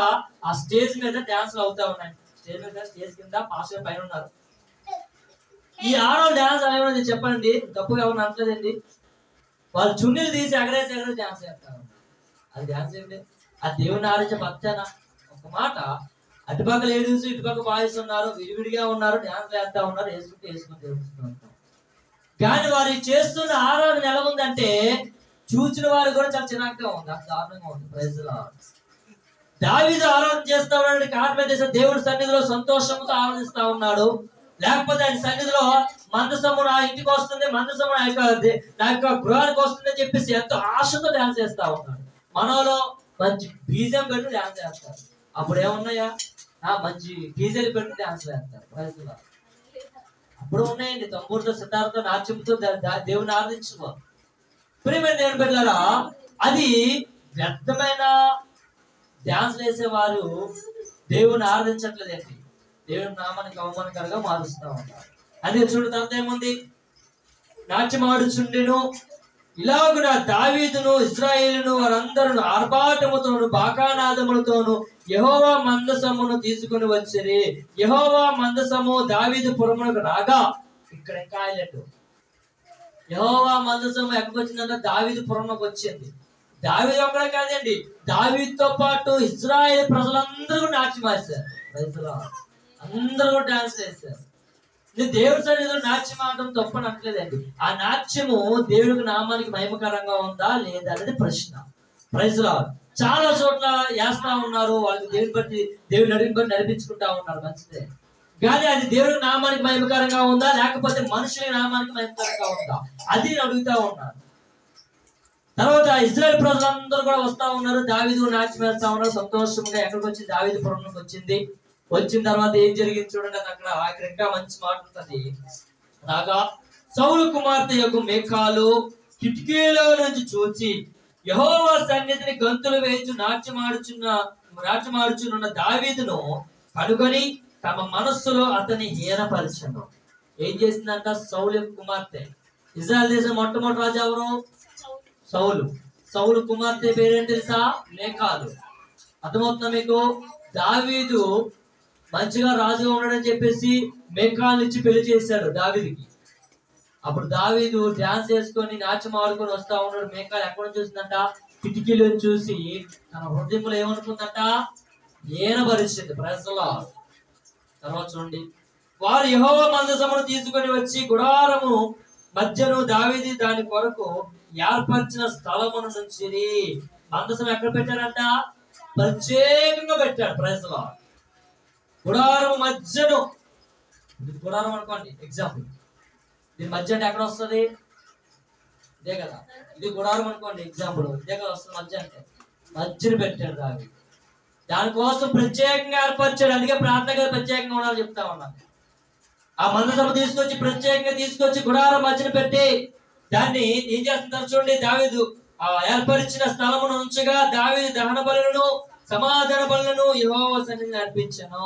ఆ స్టేజ్ మీద డాన్స్లు అవుతా ఉన్నాయి. స్టేజ్ కింద పాస్టర్ పైన ఉన్నారు. ఈ ఆడవాళ్ళు డాన్స్ ఏమైనా చెప్పండి, తప్పుగా ఎవరు అనట్లేదండి. వాళ్ళు చున్నీలు తీసి ఎగరేసి డాన్స్ చేస్తారు. అది డాన్స్ ఏంటి? ఆ దేవుని ఆడించే భక్తేనా? ఒక మాట, అటుపక్క లేడీస్ ఇటుపక్క బాయ్స్ ఉన్నారు, విడివిడిగా ఉన్నారు, డాన్స్ వేస్తా ఉన్నారు, వేసుకుంటూ తెలుస్తున్నారు. కానీ వారు చేస్తున్న ఆరాధన ఎలా ఉందంటే చూచిన వారు కూడా చాలా చిరాగ్గా ఉంది, అంత దారుణంగా ఉంది. Praise lord. దావీదు ఆరాధన చేస్తా ఉన్నాడు, కార్మె దేశ దేవుడి సన్నిధిలో సంతోషంతో ఆరాధిస్తా ఉన్నాడు. లేకపోతే ఆయన సన్నిధిలో మందసము నా ఇంటికి వస్తుంది, మందసము నా యొక్క గృహానికి వస్తుంది అని చెప్పేసి ఎంతో ఆశతో డాన్స్ చేస్తా ఉన్నాడు. మనలో మంచి బీజం పెట్టి డాన్స్ చేస్తారు. అప్పుడు ఏమున్నాయా? మంచి డీజెల్ పెట్టి డాన్స్ వేస్తారు. Praise lord. అప్పుడు ఉన్నాయండి తంబూరుతో, సితార్తో, నాట్యంతో దేవుని ఆరాధించుకో. ప్రియమైన దేవుని బిడ్డలారా, అది వ్యర్థమైన డాన్స్ వేసేవారు దేవుని ఆరాధించట్లేదండి, దేవుని నామానికి అవమానకరంగా మారుస్తూ ఉంటారు. అదే చూడు, తర్వాత ఏముంది? నాట్యమాడుచుండెను ఇలాగున దావీదును ఇశ్రాయేలును వారందరూ ఆర్భాటముతోను బాకానాదములతోను యెహోవా మందసమును తీసుకుని వచ్చిరి. యెహోవా మందసము దావీదు పురమునకు రాగా, ఇక్కడ ఇంకా హైలైట్, యెహోవా మందసము ఎక్కడికి వచ్చిందంటే దావీదు పురంలోకి వచ్చింది. దావీదు ఒక్కడే కాదండి, దావీదుతో పాటు ఇశ్రాయేల్ ప్రజలందరూ నాట్యం వేశారు. అందరూ డాన్స్ చేశారు. దేవుడి సన్నిధిలో నాట్యం ఆడటం తప్పని అనట్లేదండి. ఆ నాట్యము దేవుడికి నామానికి మహిమకరంగా ఉందా లేదా అనేది ప్రశ్న. Praise lord. చాలా చోట్ల వేస్తా ఉన్నారు, వాళ్ళకి దేవుడి బట్టి నడిపించుకుంటా ఉన్నారు, మంచిదే. కానీ అది దేవుడి నామానికి మహిమకరంగా ఉందా లేకపోతే మనుషుల నామానికి మహిమకరంగా ఉందా, అది అడుగుతా ఉన్నారు. తర్వాత ఇశ్రాయేల్ ప్రజలందరూ కూడా వస్తా ఉన్నారు, దావీదు నాట్యం వేస్తా ఉన్నారు సంతోషంగా. ఎక్కడికి వచ్చింది? దావీదు పురంలోకి వచ్చింది. వచ్చిన తర్వాత ఏం జరిగింది చూడండి, అక్కడ ఇంకా మంచి మాట ఉంటుంది. రాగా సౌలు కుమార్తె యొక్క మేకాలు కిటికీలో నుంచి చూచి యెహోవా సన్నిధిని గంతులు వేయించు నాట్యమాడుచున్న దావీదును కనుగొని తమ మనస్సులో అతని హీనపరచను. ఏం చేసిందంట? సౌలు కుమార్తె. ఇజ్రాయెల్ దేశం మొట్టమొదటి రాజు ఎవరు? సౌలు. సౌలు కుమార్తె పేరేంటి తెలుసా? మేకాలు. అర్థమవుతుందా మీకు? దావీదు మంచిగా రాజుగా ఉన్నాడని చెప్పేసి మేకాలు ఇచ్చి పెళ్లి చేశాడు దావీదుకి. అప్పుడు దావీదు డాన్స్ చేసుకొని నాట్యం ఆడుకొని వస్తా ఉన్నాడు. మేకాలు ఎక్కడ చూసిందంట? కిటికీలో చూసి తన హృదయంలో ఏమనుకుందంట? ఏనబరిచింది. Praise lord. తర్వాత చూడండి, వారు యెహోవా మందసమును తీసుకొని వచ్చి గుడారము మధ్యను దావీదు దాని కొరకు ఏర్పరిచిన స్థలమును నుంచి మందసం ఎక్కడ పెట్టారంట? ప్రత్యేకంగా పెట్టాడు. Praise lord. గుడారం మధ్యను, గుడారం అనుకోండి ఎగ్జాంపుల్, దీని మధ్య అంటే ఎక్కడ వస్తుంది? ఇదే కదా. ఇది గుడారం అనుకోండి ఎగ్జాంపుల్, ఇదే కదా వస్తుంది మధ్య అంటే. మధ్యను పెట్టాడు దావీదు. దానికోసం ప్రత్యేకంగా ఏర్పరిచాడు. అందుకే ప్రార్థన కదా ప్రత్యేకంగా ఉండాలని చెప్తా ఉన్నాను. ఆ మందసభ ప్రత్యేకంగా తీసుకొచ్చి గుడారం మధ్యన పెట్టి దాన్ని ఏం చేస్తున్నారు చూడండి. దావీదు ఆ ఏర్పరిచిన స్థలమును ఉంచగా దావీదు దహన బలులను సమాధాన బలులను యెహోవా సన్నిధిని అర్పించను.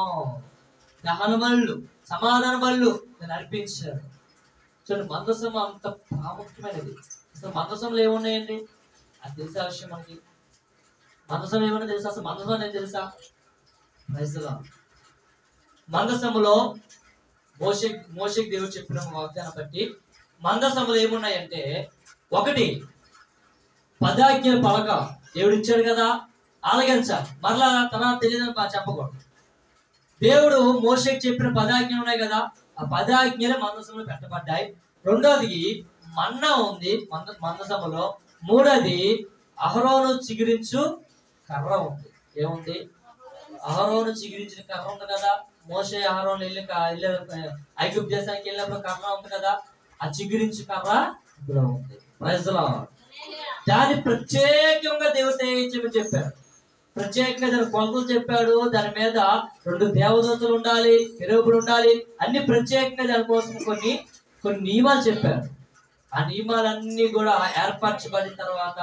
దహన బలులు, సమాధాన బలులు అర్పించారు. చూడండి, మందసం అంత ప్రాముఖ్యమైనది. అసలు మందసంలో ఏమున్నాయండి అది తెలుసా విషయం మనకి? మందసం ఏమన్నా తెలుసా? అసలు మందసం అనేది తెలుసా? మందసములో మోషేకి దేవుడు చెప్పిన వాగ్దానం బట్టి మందసములో ఏమున్నాయంటే, ఒకటి పదాజ్ఞల పలక దేవుడు ఇచ్చాడు కదా, ఆలగించాలి. మరలా తర్వాత తెలియదని చెప్పకూడదు. దేవుడు మోషేకి చెప్పిన పదాజ్ఞలు ఉన్నాయి కదా, ఆ పదాజ్ఞలు మందసంలో పెట్టబడ్డాయి. రెండోది మన్నా ఉంది మందసములో. మూడోది అహరోను చిగురించు కర్ర ఉంది. ఏముంది? అహరోను చిగురించిన కర్ర ఉంది కదా. మోషే అహరోను ఐగుప్తు దేశానికి వెళ్ళినప్పుడు కర్ర ఉంది కదా, ఆ చిగురించు కర్ర ఇప్పుడు ఉంది. Praise lord. దాన్ని ప్రత్యేకంగా దేవుడు చెప్పాడు. ప్రత్యేకంగా దాని కొలతలు చెప్పాడు. దాని మీద 2 దేవదూతలు ఉండాలి, కెరూబులు ఉండాలి, అన్ని ప్రత్యేకంగా దానికోసం కొన్ని నియమాలు చెప్పాడు. ఆ నియమాలన్నీ కూడా ఏర్పరచబడిన తర్వాత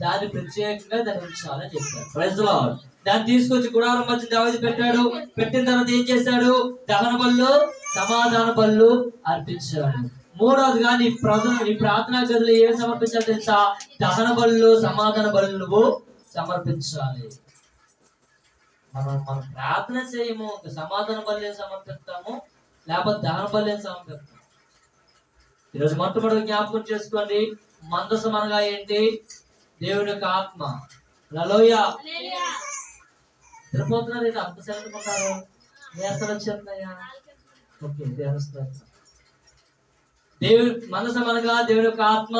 దాన్ని ప్రత్యేకంగా దాన్ని ఉంచాలని చెప్పాడు. Praise lord. దాన్ని తీసుకొచ్చి గుడారం మధ్య దావీదు పెట్టాడు. పెట్టిన తర్వాత ఏం చేశాడు? దహన బలులు, సమాధాన బలులు అర్పించాడు. మూడవదిగా నీ ప్రార్థనా గదులు ఏం సమర్పించాలి తెలుసా? దహన బలులు, సమాధాన బలులు నువ్వు సమర్పించాలి. మనం ప్రార్థన చేయము, సమాధాన బలు సమర్పిస్తాము, లేకపోతే దహన బలు సమర్పిస్తాము. ఈరోజు మొట్టమొదటి జ్ఞాపకం చేసుకోండి, మందసం అనగా ఏంటి? దేవుని యొక్క ఆత్మ. హల్లెలూయా. తిరుపోతున్నారు ఏంటి అంత సెలవుకుంటారు? నేస్తలు వచ్చేస్తున్నాయా? ఓకే, దేవుని మందసం అనగా దేవుని యొక్క ఆత్మ.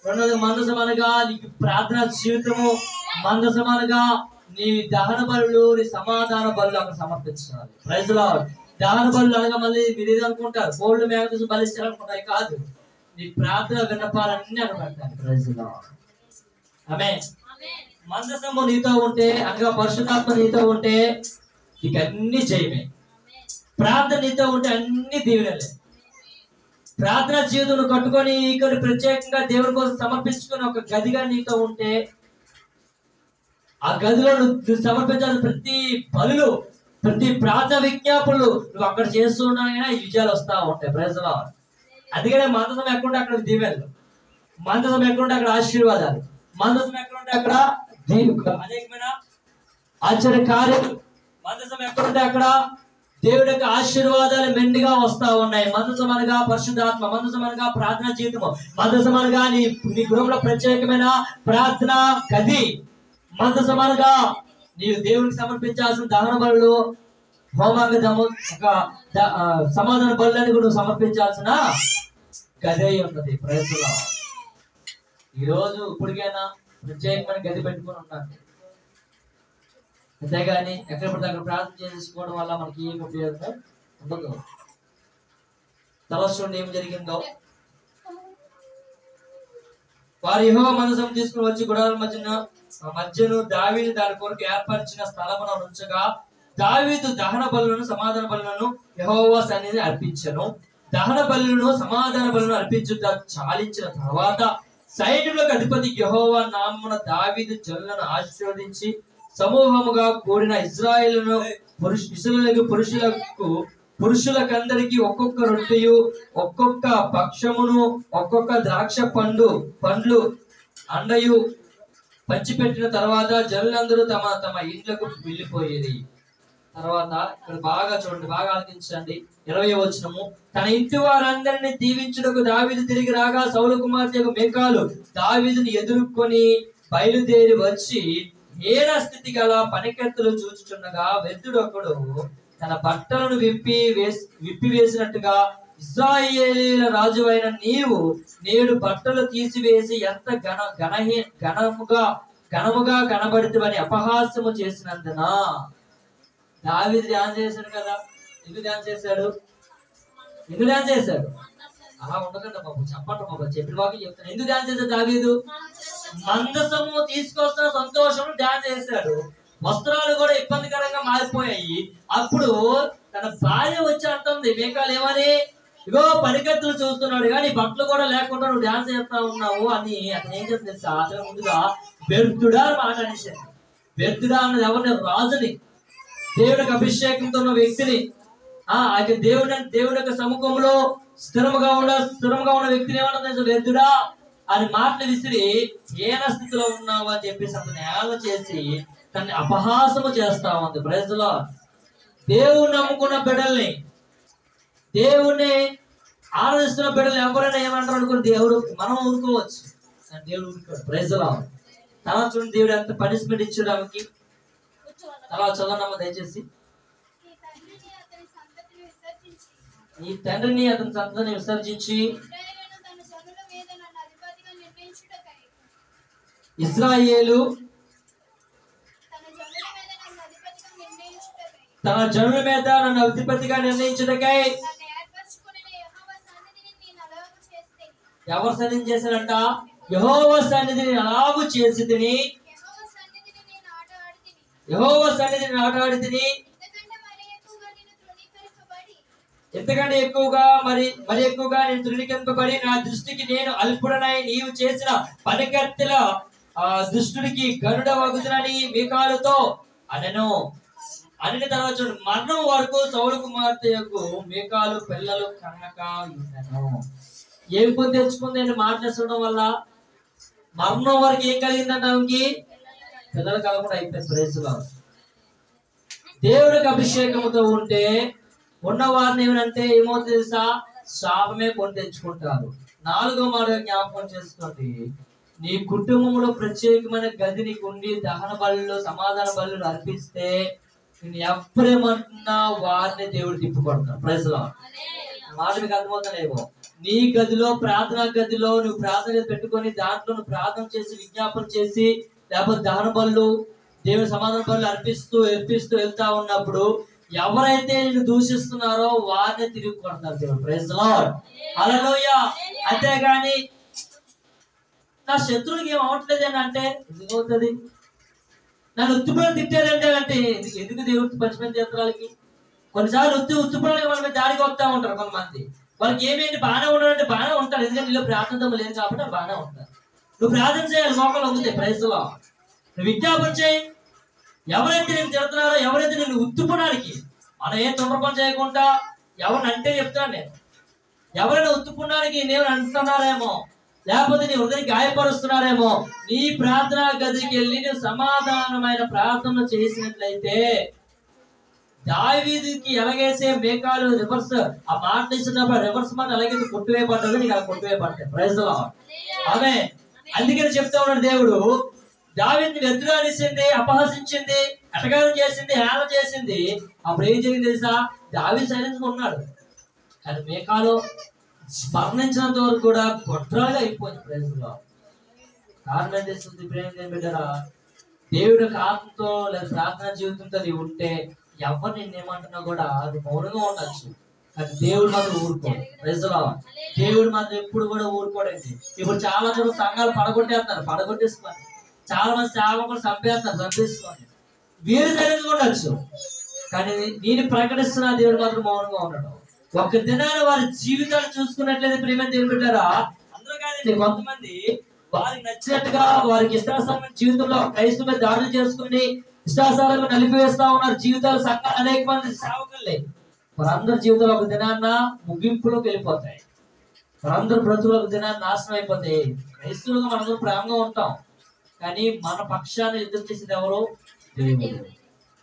రెండోది మందసం అనగా నీకు ప్రార్థనా జీవితము. మందసం అనగా నీ దహన బలులు, నీ సమాధాన బలులు అక్కడ సమర్పించాలి. Praise lord. దహన బలులు అనగా మళ్ళీ మీరు ఏది అనుకుంటారు, కోళ్ళు మేక బలిస్తారనుకుంటారు, కాదు. నీ ప్రార్థన విన్నపాలన్నీ అక్కడ పెట్టాలి. Praise lord. ఆమేన్. మందసము నీతో ఉంటే అనగా పరిశుద్ధాత్మ నీతో ఉంటే నీకు అన్ని జయమే. ప్రార్థన నీతో ఉంటే అన్ని దీవెనలే. ప్రార్థన జీవితం కట్టుకొని ఇక్కడ ప్రత్యేకంగా దేవుని కోసం సమర్పించుకుని ఒక గదిగా నీతో ఉంటే ఆ గదిలో నువ్వు సమర్పించాల్సిన ప్రతి బలులు, ప్రతి ప్రార్థన విజ్ఞాపనలు నువ్వు అక్కడ చేస్తూ ఉన్నాయైనా విజయాలు వస్తా ఉంటాయి. Praise lord. అందుకనే మందసం ఎక్కడుంటే అక్కడ దీవెనలు, మందసం ఎక్కడుంటే అక్కడ ఆశీర్వాదాలు, మందసం ఎక్కడుంటే అక్కడ అనేకమైన ఆశ్చర్య కార్యాలు, మందసం ఎక్కడుంటే అక్కడ దేవుడి యొక్క ఆశీర్వాదాలు మెండుగా వస్తా ఉన్నాయి. మందసం అనగా పరిశుద్ధాత్మ, మందసం అనగా ప్రార్థనా జీవితము, మందసం అనగా నీ గృహంలో ప్రత్యేకమైన ప్రార్థన గది, మందసం అనగా నీవు దేవునికి సమర్పించాల్సిన దహన బలులు, హోమాంగ సమాధాన బలులని కూడా సమర్పించాల్సిన గదే ఉన్నది. Praise lord. ఈరోజు ఇప్పటికైనా ప్రత్యేకమైన గది పెట్టుకుని ఉన్నాను. అంతేగాని ఎక్కడ పడితే అక్కడ ప్రార్థన చేసుకోవడం వల్ల మనకి ఏం ఉపయోగం ఉండదు. తలస్సుండి ఏం జరిగిందో, వారు యెహోవా మందసం తీసుకుని వచ్చి గుడారాల మధ్యను దావీదు దాని కొరకు ఏర్పరిచిన స్థలమున ఉంచగా, దావీదు దహన బలులను సమాధాన బలులను యెహోవా సన్నిధిని అర్పించెను. దహన బలులను సమాధాన బలులను అర్పించుట చాలించిన తర్వాత సైన్యములకు అధిపతి యెహోవా నామమున దావీదు జనులను ఆశీర్వదించి సమూహముగా కూడిన ఇశ్రాయేలును పురుషులకందరికి ఒక్కొక్క రొట్టెయు, ఒక్కొక్క పక్షమును, ఒక్కొక్క ద్రాక్ష పండ్లు అండయు పంచిపెట్టిన తర్వాత జనులందరూ తమ తమ ఇండ్లకు వెళ్ళిపోయేది. తర్వాత ఇక్కడ బాగా చూడండి, బాగా ఆలోచించండి. 20వ వచనము, తన ఇంటి వారందరినీ దీవించుటకు దావీదు తిరిగి రాగా సౌలు కుమార్తె మీకాలు దావీదుని ఎదుర్కొని బయలుదేరి వచ్చి హీన స్థితి గల పనికెత్తులు చూచుచుండగా వ్యర్థుడు ఒకడు తన బట్టలను విప్పివేసినట్టుగా, ఇశ్రాయేలీల రాజు అయిన నీవు నేడు బట్టలు తీసివేసి ఎంత ఘనముగా కనబడుతువని అపహాస్యము చేసినందున. దావీదు ధ్యానం చేశాడు కదా. ఎందుకు ధ్యానం చేశాడు? అలా ఉండకండి బాబు, చెప్పండి బాబు, చెప్పిన వాకి చెప్తాను. ఎందుకు ధ్యానం చేశాడు దావీదు? మందసము తీసుకొస్తున్న సంతోషం ధ్యానం చేశాడు. వస్త్రాలు కూడా ఇబ్బందికరంగా మారిపోయాయి. అప్పుడు తన భార్య వచ్చి అంటుంది మీకాలు ఏమని, ఇగో పనికత్తులు చూస్తున్నాడు కానీ బట్టలు కూడా లేకుండా నువ్వు ధ్యానం చేస్తా ఉన్నావు అని. అతను ఏం చెప్తుంది తెలుసా? అతను ముందుగా వ్యర్థుడా మాట అనేసాడు. వ్యర్థుడా అన్నది ఎవరిని? రాజుని, దేవుడికి అభిషేకంతో ఉన్న వ్యక్తిని, దేవుని యొక్క సముఖంలో స్థిరముగా ఉన్న వ్యక్తిని ఏమన్నా వ్యర్థుడా అని మాటలు విసిరి హీన స్థితిలో ఉన్నావు అని చెప్పేసి అతను ఏల చేసి తనని అపహాసము చేస్తా ఉంది. Praise Lord. దేవుని నమ్ముకున్న బిడ్డల్ని, దేవుణ్ణి ఆరాధిస్తున్న బిడ్డలు ఎవరైనా ఏమంటారు అనుకుని దేవుడు మనం ఊరుకోవచ్చు, దేవుడు ఊరుకోడు. Praise Lord. అలా చూడండి దేవుడు ఎంత పనిష్మెంట్ ఇచ్చడానికి. అలా చదవనమ్మ దయచేసి. ఈ తండ్రిని అతని సంతతిని విసర్జించి ఇశ్రాయేలు తన జనుల మీద నన్ను అధిపతిగా నిర్ణయించుటకై ఎవరు సన్నిధి చేశారంట? యెహోవా సన్నిధిని అలాగు చేసి తిని, యెహోవా సన్నిధిని ఆటాడి తిని, ఎంతకంటే ఎక్కువగా మరి ఎక్కువగా నేను తృణీకరింపబడి నా దృష్టికి నేను అల్పుడనై నీవు చేసిన పనికత్తెల దుష్టుడికి గరుడ వగుతునని మీకాలుతో అనెను. అనిన తర్వాత చూడండి, మరణం వరకు సౌలు కుమార్తె యొక్క మీకాలు పిల్లలు కనక ఉండెను. ఏం పొంది తెచ్చుకుంది అని మాట్లాడడం వల్ల మరణం వరకు ఏం కలిగిందంట? ఆమెకి పిల్లలు కలగకుండా అయిపోయింది. Praise Lord. దేవుడికి అభిషేకముతో ఉంటే ఉన్న వారిని ఏమనంటే ఏమవుతుంది తెలుసా? శాపమే కొని తెచ్చుకుంటారు. 4వ మాట జ్ఞాపకం చేసుకోండి, నీ కుటుంబంలో ప్రత్యేకమైన గది నీకు ఉండి దహన బలులు సమాధాన బలులు అర్పిస్తే నేను ఎప్పుడేమంటున్నా వారిని దేవుడు తిప్పుకొడతాడు. ప్రజలు మాట మీకు అర్థమవుతానేమో, నీ గదిలో ప్రార్థనా గదిలో నువ్వు ప్రార్థన పెట్టుకొని దాంట్లో నువ్వు ప్రార్థన చేసి విజ్ఞాపన చేసి లేకపోతే దహన బలులు దేవుని సమాధాన బలులు అర్పిస్తూ వెళ్తా ఉన్నప్పుడు ఎవరైతే నిన్ను దూషిస్తున్నారో వారిని తిరిగి కొడతారు దేవుడు. ప్రైజ్ ది లార్డ్, హల్లెలూయా. అంతేగాని నా శత్రువులకి ఏం అవట్లేదు అని అంటే ఎందుకు అవుతుంది? నన్ను ఉత్తుపడి తిట్టారంటే అంటే ఎందుకు దేవుడికి పంచమంది చేతులకి కొన్నిసార్లు ఉత్తుపడి వాళ్ళ మీద దాడికి వస్తూ ఉంటారు కొంతమంది. వాళ్ళకి ఏమేంటి బాగానే ఉన్నాడంటే బాగానే ఉంటారు, ఎందుకంటే నీలో ప్రార్థన లేదు కాబట్టి బాగానే ఉంటారు. నువ్వు ప్రార్థన చేయాలి, మోకాలు వంగుతాయి. ప్రైజ్ ది లార్డ్, నువ్వు విజ్ఞాపన చేయి. ఎవరైతే నేను తిడుతున్నారో ఎవరైతే నేను ఉత్తుపడానికి మనం ఏ తొందర చేయకుండా ఎవరిని అంటే చెప్తాను నేను, ఎవరైనా ఉత్తుపడానికి నేను అంటున్నారేమో లేకపోతే నీ హృదయం గాయపరుస్తున్నారేమో, నీ ప్రార్థనా గదికి వెళ్ళి నువ్వు సమాధానమైన ప్రార్థన చేసినట్లయితే దావీదుకి ఎలాగైతే మేకాలు రివర్స్ ఆ మాట ఇచ్చినప్పుడు రివర్స్ మాట ఎలాగైతే కొట్టువేయబడ్డాడు నీకు అలా కొట్టువేయబడతాయి. ప్రైజ్ ది లార్డ్, ఆమేన్. అందుకని చెప్తా ఉన్నాడు దేవుడు, దావీదుని ఎదురాడిసింది, అపహసించింది, అటగారం చేసింది, హేళన చేసింది. అప్పుడు ఏం జరిగింది తెలుసా? దావీదు సైలెన్స్ గా ఉన్నాడు, కానీ మేకాలు స్మరణించినంత వరకు కూడా గొడ్రాలుగా అయిపోయింది. Praise the Lord. కారణం చేస్తుంది ప్రేమ బిడ్డరా, దేవుడి యొక్క ఆత్మతో లేదా ప్రార్థనా జీవితంతో నీవు ఉంటే ఎవరు నిన్నేమంటున్నా కూడా అది మౌనంగా ఉండొచ్చు, కానీ దేవుడు మాత్రం ఊరుకోడు. ప్రైజ్ ది లార్డ్, దేవుడు మాత్రం ఎప్పుడు కూడా ఊరుకోడండి. ఇప్పుడు చాలా మంది సంఘాలు పడగొట్టేసుకొని చాలా మంది సేవకులు చంపేసుకోండి, వీరు సరిగ్గా ఉండొచ్చు, కానీ నేను ప్రకటిస్తున్న దేవుడు మాత్రం మౌనంగా ఉండడం. ఒక దినాన్ని వారి జీవితాలు చూసుకున్నట్లయితే ప్రేమ దేవుడు బిడ్డారా, అందరూ కాదండి, కొంతమంది వారికి నచ్చినట్టుగా వారికి ఇష్టాసారమైన జీవితంలో క్రైస్తవ మీద దాడులు చేసుకుని ఇష్టాసారంగా నలిపివేస్తా ఉన్నారు జీవితాలు. సంఘాలు అనేక మంది సేవకులే, వారందరి జీవితాలు ఒక దినాన్న ముగింపులోకి వెళ్ళిపోతాయి, వారందరూ బ్రతుకులు ఒక దినాన్ని నాశనం అయిపోతాయి. క్రైస్తవులుగా మనందరూ ప్రేమగా ఉంటాం, కానీ మన పక్షాన్ని యుద్ధం చేసేది ఎవరు? దేవుడు.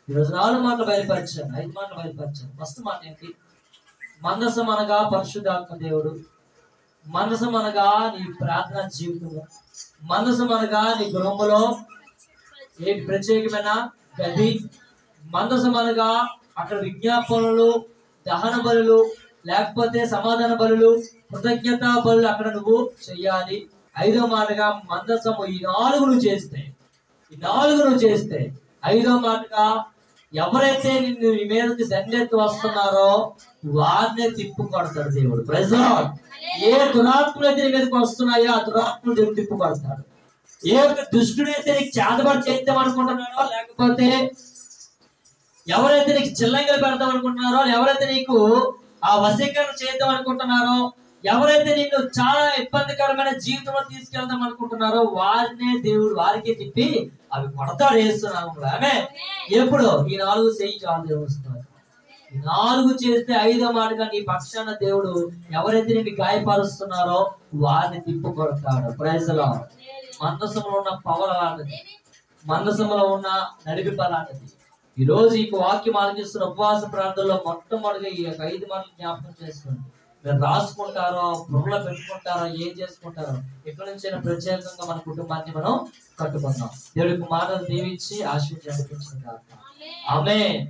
ఈరోజు 4 మాటలు బయలుపరిచాను, 5 మాటలు బయలుపరిచాను. ఫస్ట్ మాట ఏంటి? మందసం అనగా పరిశుద్ధాత్మ దేవుడు, మనసం అనగా నీ ప్రార్థనా జీవితము, మనసం అనగా నీ గృహములో ఏ ప్రత్యేకమైన గది, మందసం అనగా అక్కడ విజ్ఞాపనలు, దహన బలులు లేకపోతే సమాధాన బలులు, కృతజ్ఞత బలులు అక్కడ నువ్వు చెయ్యాలి. 5వ మాటగా మందసము. ఈ 4 నువ్వు చేస్తే 5వ మాటగా ఎవరైతే నిన్ను నీ మీదకి దండెత్తి వస్తున్నారో వారినే తిప్పు కొడతాడు దేవుడు. Praise the lord. ఏ దురాత్మలు అయితే నీ మీదకి వస్తున్నాయో ఆ దురాత్మలు దేవుడు తిప్పు కొడతాడు. ఏ దుష్టుడైతే నీకు చేతబడి చేద్దాం అనుకుంటున్నారో, లేకపోతే ఎవరైతే నీకు చిల్లంగా పెడతాం అనుకుంటున్నారో, ఎవరైతే నీకు ఆ వశీకరణ చేద్దాం అనుకుంటున్నారో, ఎవరైతే నిన్ను చాలా ఇబ్బందికరమైన జీవితంలో తీసుకెళ్దాం అనుకుంటున్నారో వారినే దేవుడు వారికి తిప్పి అవి కొడతాడు వేస్తున్నాము. ఆమె ఎప్పుడు ఈ 4 చెయ్యి చాలు దేవుడు. ఈ 4 చేస్తే 5వ మాటగా నీ పక్షాన దేవుడు ఎవరైతే నిన్ను గాయపరుస్తున్నారో వారిని తిప్పు కొడతాడు. Praise the lord. మందసంలో ఉన్న పవర్ అలాంటిది, మందసంలో ఉన్న నడిపింపు అలాంటిది. ఈ రోజు ఈ వాక్యం ఆలోచిస్తున్న ఉపవాస ప్రార్థనలో మొట్టమొదటిగా ఈ 5 మాటలు జ్ఞాపకం చేసుకోండి. మీరు రాసుకుంటారో, బుర్రలో పెట్టుకుంటారో, ఏం చేసుకుంటారో, ఎక్కడి నుంచైనా ప్రత్యేకంగా మన కుటుంబాన్ని మనం కట్టుకుందాం. దేవుడికి మాటలు దీవించి ఆశీర్వదించిన ఆమేన్.